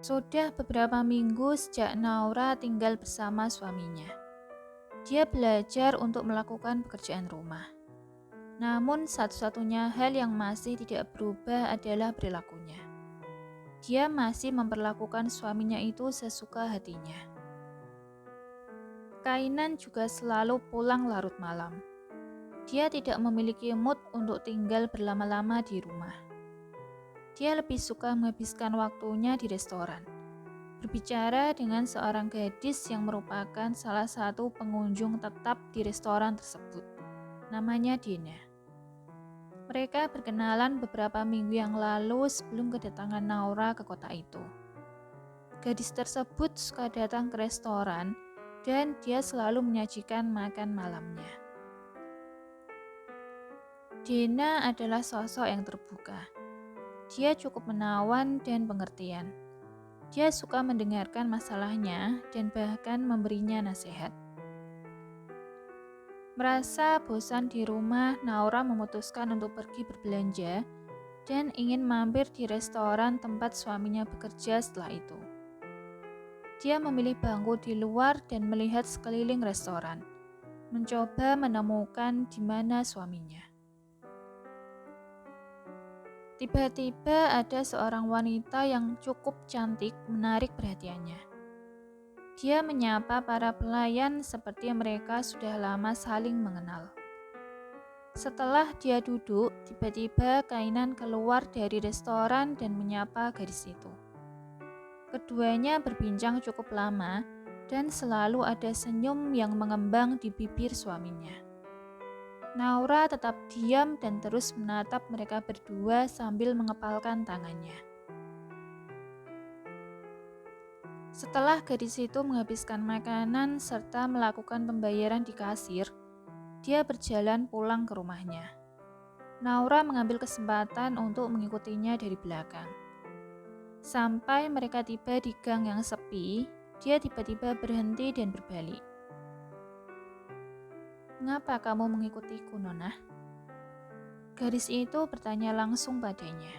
Sudah beberapa minggu sejak Naura tinggal bersama suaminya. Dia belajar untuk melakukan pekerjaan rumah. Namun satu-satunya hal yang masih tidak berubah adalah perilakunya. Dia masih memperlakukan suaminya itu sesuka hatinya. Kainan juga selalu pulang larut malam. Dia tidak memiliki mood untuk tinggal berlama-lama di rumah. Dia lebih suka menghabiskan waktunya di restoran, berbicara dengan seorang gadis yang merupakan salah satu pengunjung tetap di restoran tersebut. Namanya Dina. Mereka berkenalan beberapa minggu yang lalu sebelum kedatangan Naura ke kota itu. Gadis tersebut suka datang ke restoran dan dia selalu menyajikan makan malamnya. Dina adalah sosok yang terbuka. Dia cukup menawan dan pengertian. Dia suka mendengarkan masalahnya dan bahkan memberinya nasihat. Merasa bosan di rumah, Naura memutuskan untuk pergi berbelanja dan ingin mampir di restoran tempat suaminya bekerja setelah itu. Dia memilih bangku di luar dan melihat sekeliling restoran, mencoba menemukan di mana suaminya. Tiba-tiba ada seorang wanita yang cukup cantik menarik perhatiannya. Dia menyapa para pelayan seperti mereka sudah lama saling mengenal. Setelah dia duduk, tiba-tiba Kainan keluar dari restoran dan menyapa gadis itu. Keduanya berbincang cukup lama dan selalu ada senyum yang mengembang di bibir suaminya. Naura tetap diam dan terus menatap mereka berdua sambil mengepalkan tangannya. Setelah gadis itu menghabiskan makanan serta melakukan pembayaran di kasir, dia berjalan pulang ke rumahnya. Naura mengambil kesempatan untuk mengikutinya dari belakang. Sampai mereka tiba di gang yang sepi, dia tiba-tiba berhenti dan berbalik. "Mengapa kamu mengikutiku, Nona?" Gadis itu bertanya langsung padanya.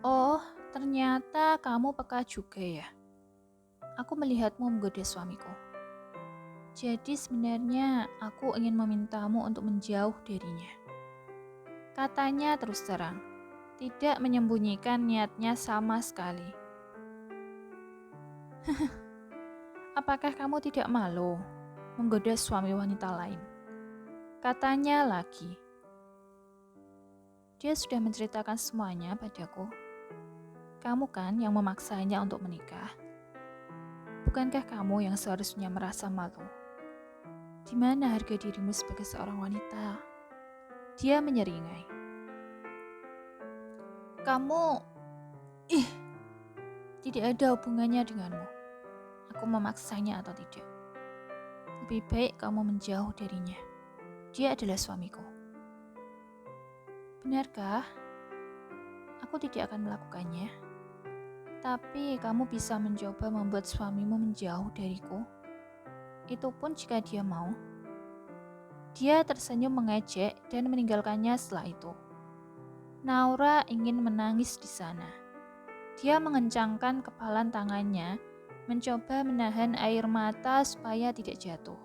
"Oh, ternyata kamu peka juga ya. Aku melihatmu menggoda suamiku. Jadi sebenarnya aku ingin memintamu untuk menjauh darinya." Katanya terus terang, tidak menyembunyikan niatnya sama sekali. "Apakah kamu tidak malu menggoda suami wanita lain?" Katanya lagi. "Dia sudah menceritakan semuanya padaku. Kamu kan yang memaksanya untuk menikah. Bukankah kamu yang seharusnya merasa malu? Di mana harga dirimu sebagai seorang wanita?" Dia menyeringai. "Kamu, tidak ada hubungannya denganmu. Aku memaksanya atau tidak. Lebih baik kamu menjauh darinya. Dia adalah suamiku." "Benarkah? Aku tidak akan melakukannya. Tapi kamu bisa mencoba membuat suamimu menjauh dariku. Itu pun jika dia mau." Dia tersenyum mengejek dan meninggalkannya setelah itu. Naura ingin menangis di sana. Dia mengencangkan kepalan tangannya, mencoba menahan air mata supaya tidak jatuh.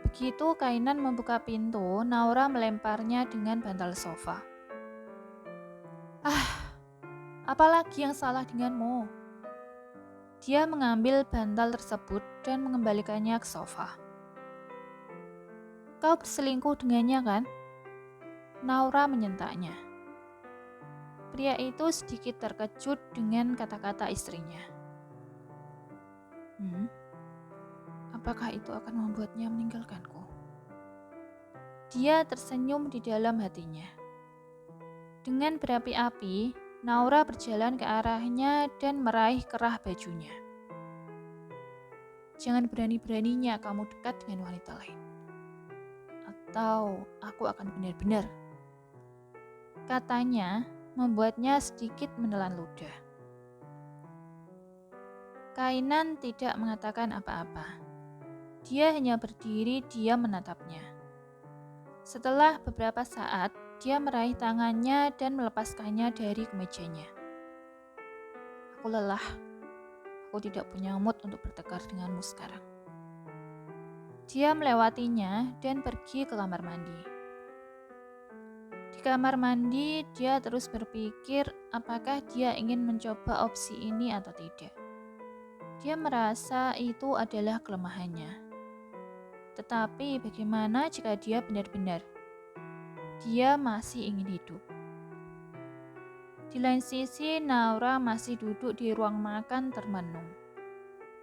Begitu Kainan membuka pintu, Naura melemparnya dengan bantal sofa. Apalagi yang salah denganmu?" Dia mengambil bantal tersebut dan mengembalikannya ke sofa. "Kau berselingkuh dengannya kan?" Naura menyentaknya. Pria itu sedikit terkejut dengan kata-kata istrinya. Apakah itu akan membuatnya meninggalkanku?" Dia tersenyum di dalam hatinya. Dengan berapi-api, Naura berjalan ke arahnya dan meraih kerah bajunya. "Jangan berani-beraninya kamu dekat dengan wanita lain, atau aku akan benar-benar," katanya, membuatnya sedikit menelan ludah. Kainan tidak mengatakan apa-apa. Dia hanya berdiri diam menatapnya. Setelah beberapa saat, Dia meraih tangannya dan melepaskannya dari kemejanya. Aku lelah. Aku tidak punya mood untuk bertengkar denganmu sekarang. Dia melewatinya dan pergi ke kamar mandi. Di kamar mandi, dia terus berpikir apakah dia ingin mencoba opsi ini atau tidak. Dia merasa itu adalah kelemahannya. Tetapi bagaimana jika dia benar-benar? Dia masih ingin hidup. Di lain sisi, Naura masih duduk di ruang makan termenung.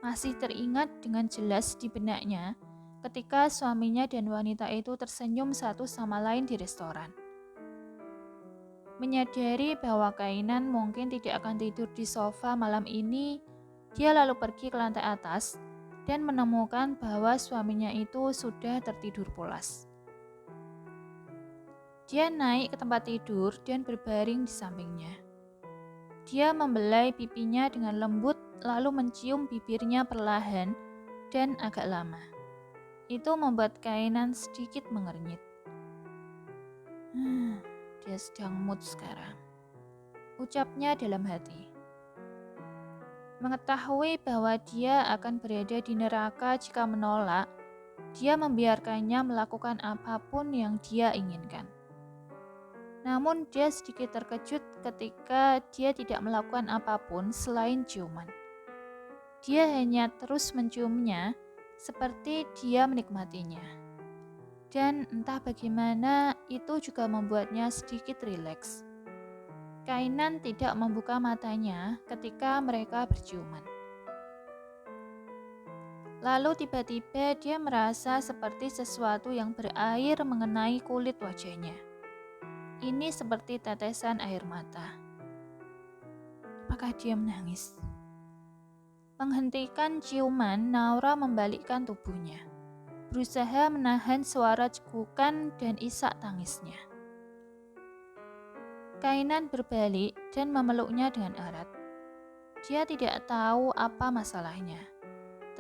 Masih teringat dengan jelas di benaknya ketika suaminya dan wanita itu tersenyum satu sama lain di restoran. Menyadari bahwa Kainan mungkin tidak akan tidur di sofa malam ini, dia lalu pergi ke lantai atas dan menemukan bahwa suaminya itu sudah tertidur pulas. Dia naik ke tempat tidur dan berbaring di sampingnya. Dia membelai pipinya dengan lembut lalu mencium bibirnya perlahan dan agak lama. Itu membuat Kainan sedikit mengernyit. Dia sedang mood sekarang, ucapnya dalam hati. Mengetahui bahwa dia akan berada di neraka jika menolak, dia membiarkannya melakukan apapun yang dia inginkan. Namun dia sedikit terkejut ketika dia tidak melakukan apapun selain ciuman. Dia hanya terus menciumnya seperti dia menikmatinya. Dan entah bagaimana itu juga membuatnya sedikit rileks. Kainan tidak membuka matanya ketika mereka berciuman. Lalu tiba-tiba dia merasa seperti sesuatu yang berair mengenai kulit wajahnya. Ini seperti tetesan air mata. Apakah dia menangis? Menghentikan ciuman, Naura membalikkan tubuhnya, berusaha menahan suara cekukan dan isak tangisnya. Kainan berbalik dan memeluknya dengan erat. Dia tidak tahu apa masalahnya.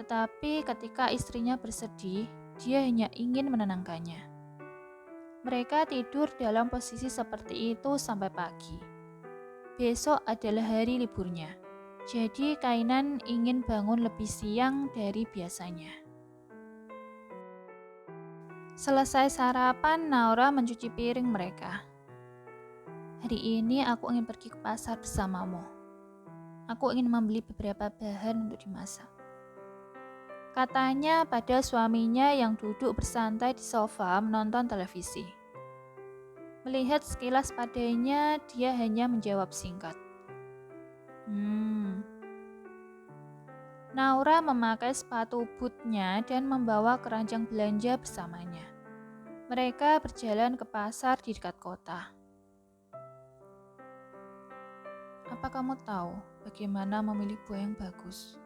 Tetapi ketika istrinya bersedih, dia hanya ingin menenangkannya. Mereka tidur dalam posisi seperti itu sampai pagi. Besok adalah hari liburnya, jadi Kainan ingin bangun lebih siang dari biasanya. Selesai sarapan, Naura mencuci piring mereka. Hari ini aku ingin pergi ke pasar bersamamu. Aku ingin membeli beberapa bahan untuk dimasak. Katanya pada suaminya yang duduk bersantai di sofa menonton televisi. Melihat sekilas padanya, dia hanya menjawab singkat. Naura memakai sepatu bootnya dan membawa keranjang belanja bersamanya. Mereka berjalan ke pasar di dekat kota. Apa kamu tahu bagaimana memilih buah yang bagus?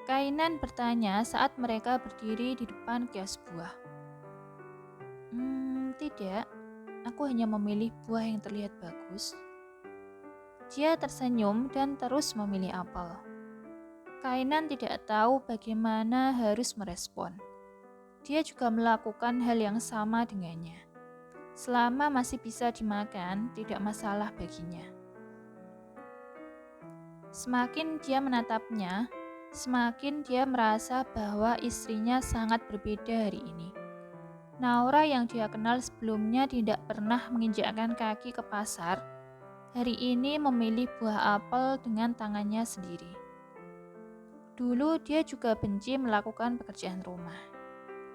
Kainan bertanya saat mereka berdiri di depan kios buah. Tidak, aku hanya memilih buah yang terlihat bagus. Dia tersenyum dan terus memilih apel. Kainan tidak tahu bagaimana harus merespon. Dia juga melakukan hal yang sama dengannya. Selama masih bisa dimakan, tidak masalah baginya. Semakin dia menatapnya, semakin dia merasa bahwa istrinya sangat berbeda hari ini. Naura yang dia kenal sebelumnya tidak pernah menginjakkan kaki ke pasar, hari ini memilih buah apel dengan tangannya sendiri. Dulu dia juga benci melakukan pekerjaan rumah.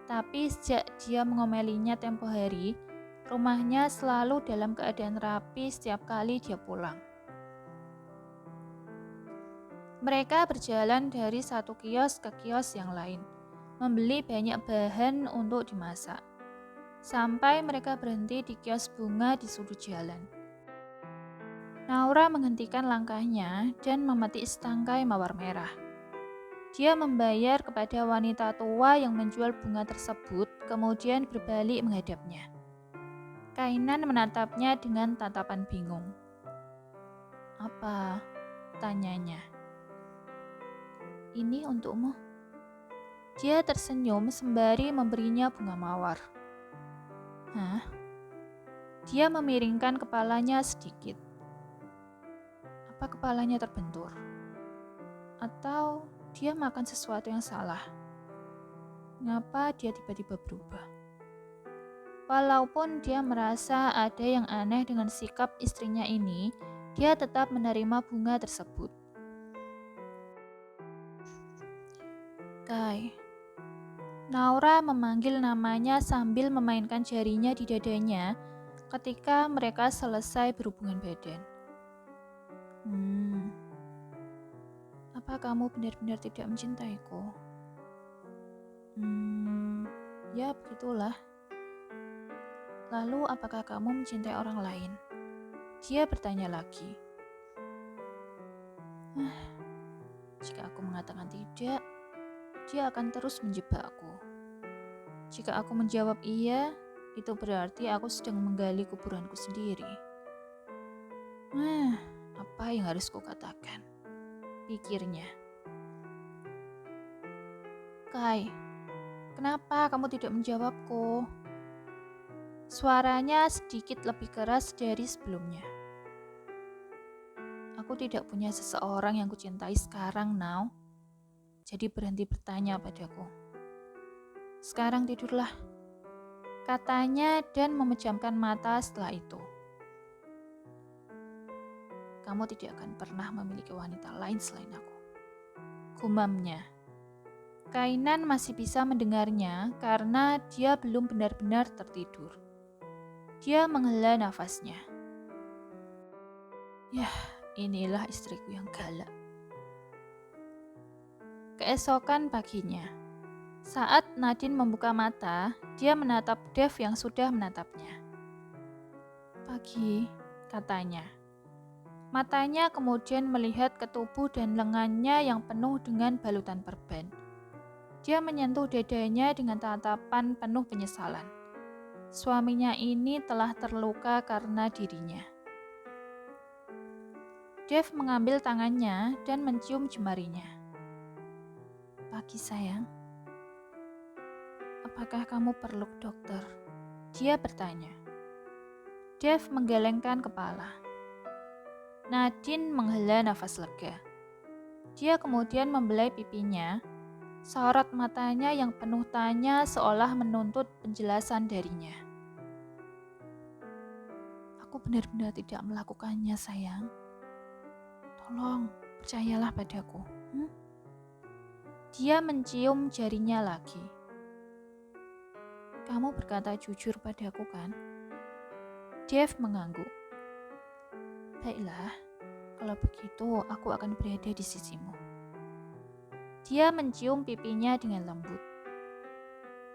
Tapi sejak dia mengomelinya tempo hari, rumahnya selalu dalam keadaan rapi setiap kali dia pulang. Mereka berjalan dari satu kios ke kios yang lain, membeli banyak bahan untuk dimasak. Sampai mereka berhenti di kios bunga di sudut jalan. Naura menghentikan langkahnya dan memetik setangkai mawar merah. Dia membayar kepada wanita tua yang menjual bunga tersebut, kemudian berbalik menghadapnya. Kainan menatapnya dengan tatapan bingung. Apa? Tanyanya. Ini untukmu. Dia tersenyum sembari memberinya bunga mawar. Hah? Dia memiringkan kepalanya sedikit. Apa kepalanya terbentur? Atau dia makan sesuatu yang salah? Mengapa dia tiba-tiba berubah? Walaupun dia merasa ada yang aneh dengan sikap istrinya ini, dia tetap menerima bunga tersebut. Kai. Naura memanggil namanya sambil memainkan jarinya di dadanya ketika mereka selesai berhubungan badan. Apa kamu benar-benar tidak mencintaiku? Ya begitulah. Lalu apakah kamu mencintai orang lain? Dia bertanya lagi. Jika aku mengatakan tidak, dia akan terus menjebakku. Jika aku menjawab iya, itu berarti aku sedang menggali kuburanku sendiri. Apa yang harus kukatakan? Pikirnya. Kai, kenapa kamu tidak menjawabku? Suaranya sedikit lebih keras dari sebelumnya. Aku tidak punya seseorang yang kucintai sekarang, Now. Jadi berhenti bertanya padaku. Sekarang tidurlah, katanya dan memejamkan mata setelah itu. Kamu tidak akan pernah memiliki wanita lain selain aku, gumamnya. Kainan masih bisa mendengarnya karena dia belum benar-benar tertidur. Dia menghela nafasnya. Yah, inilah istriku yang galak. Keesokan paginya, saat Nadine membuka mata, dia menatap Dev yang sudah menatapnya. Pagi, katanya. Matanya kemudian melihat ke tubuh dan lengannya yang penuh dengan balutan perban. Dia menyentuh dadanya dengan tatapan penuh penyesalan. Suaminya ini telah terluka karena dirinya. Dev mengambil tangannya dan mencium jemarinya. Pagi sayang. Apakah kamu perlu ke dokter? Dia bertanya. Dev menggelengkan kepala. Nadine menghela nafas lega. Dia kemudian membelai pipinya, sorot matanya yang penuh tanya seolah menuntut penjelasan darinya. Aku benar-benar tidak melakukannya, sayang. Tolong, percayalah padaku. Dia mencium jarinya lagi. Kamu berkata jujur padaku, kan? Dev mengangguk. Baiklah, kalau begitu aku akan berada di sisimu. Dia mencium pipinya dengan lembut.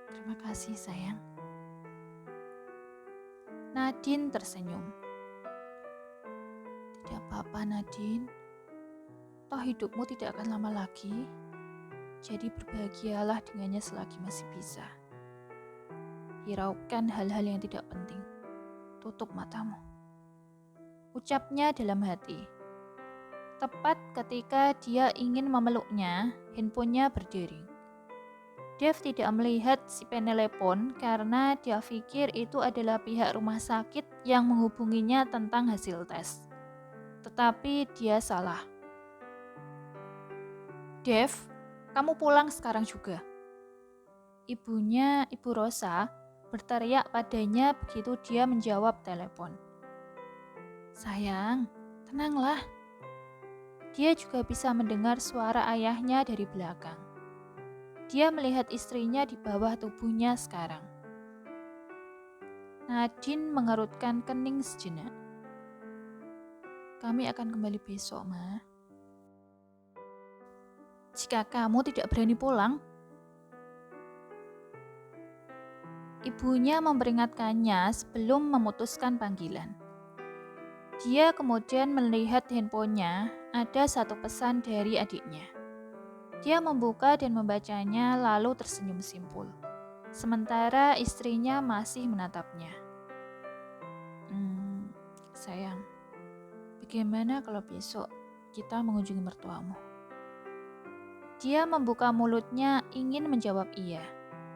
Terima kasih, sayang. Nadine tersenyum. Tidak apa-apa, Nadine. Toh hidupmu tidak akan lama lagi. Jadi berbahagialah dengannya selagi masih bisa. Hiraukan hal-hal yang tidak penting. Tutup matamu. Ucapnya dalam hati. Tepat ketika dia ingin memeluknya, handphonenya berdering. Dev tidak melihat si penelepon karena dia pikir itu adalah pihak rumah sakit yang menghubunginya tentang hasil tes. Tetapi dia salah. Dev, kamu pulang sekarang juga. Ibunya, Ibu Rosa, berteriak padanya begitu dia menjawab telepon. Sayang, tenanglah. Dia juga bisa mendengar suara ayahnya dari belakang. Dia melihat istrinya di bawah tubuhnya sekarang. Nadine mengerutkan kening sejenak. Kami akan kembali besok, Ma. Jika kamu tidak berani pulang. Ibunya memperingatkannya sebelum memutuskan panggilan. Dia kemudian melihat handphonenya, ada satu pesan dari adiknya. Dia membuka dan membacanya lalu tersenyum simpul. Sementara istrinya masih menatapnya. Sayang, bagaimana kalau besok kita mengunjungi mertuamu? Dia membuka mulutnya ingin menjawab iya.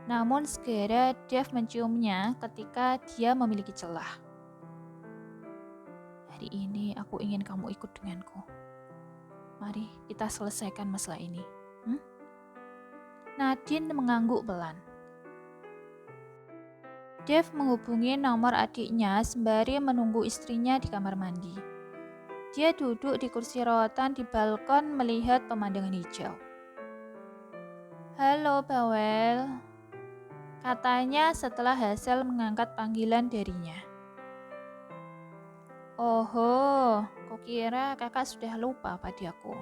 Namun segera Dev menciumnya ketika dia memiliki celah. Kali ini aku ingin kamu ikut denganku. Mari kita selesaikan masalah ini. Nadine mengangguk pelan. Dev menghubungi nomor adiknya sembari menunggu istrinya di kamar mandi. Dia duduk di kursi rotan di balkon melihat pemandangan hijau. Halo Bawel, katanya setelah Hazel mengangkat panggilan darinya. Oho, kukira kakak sudah lupa padaku.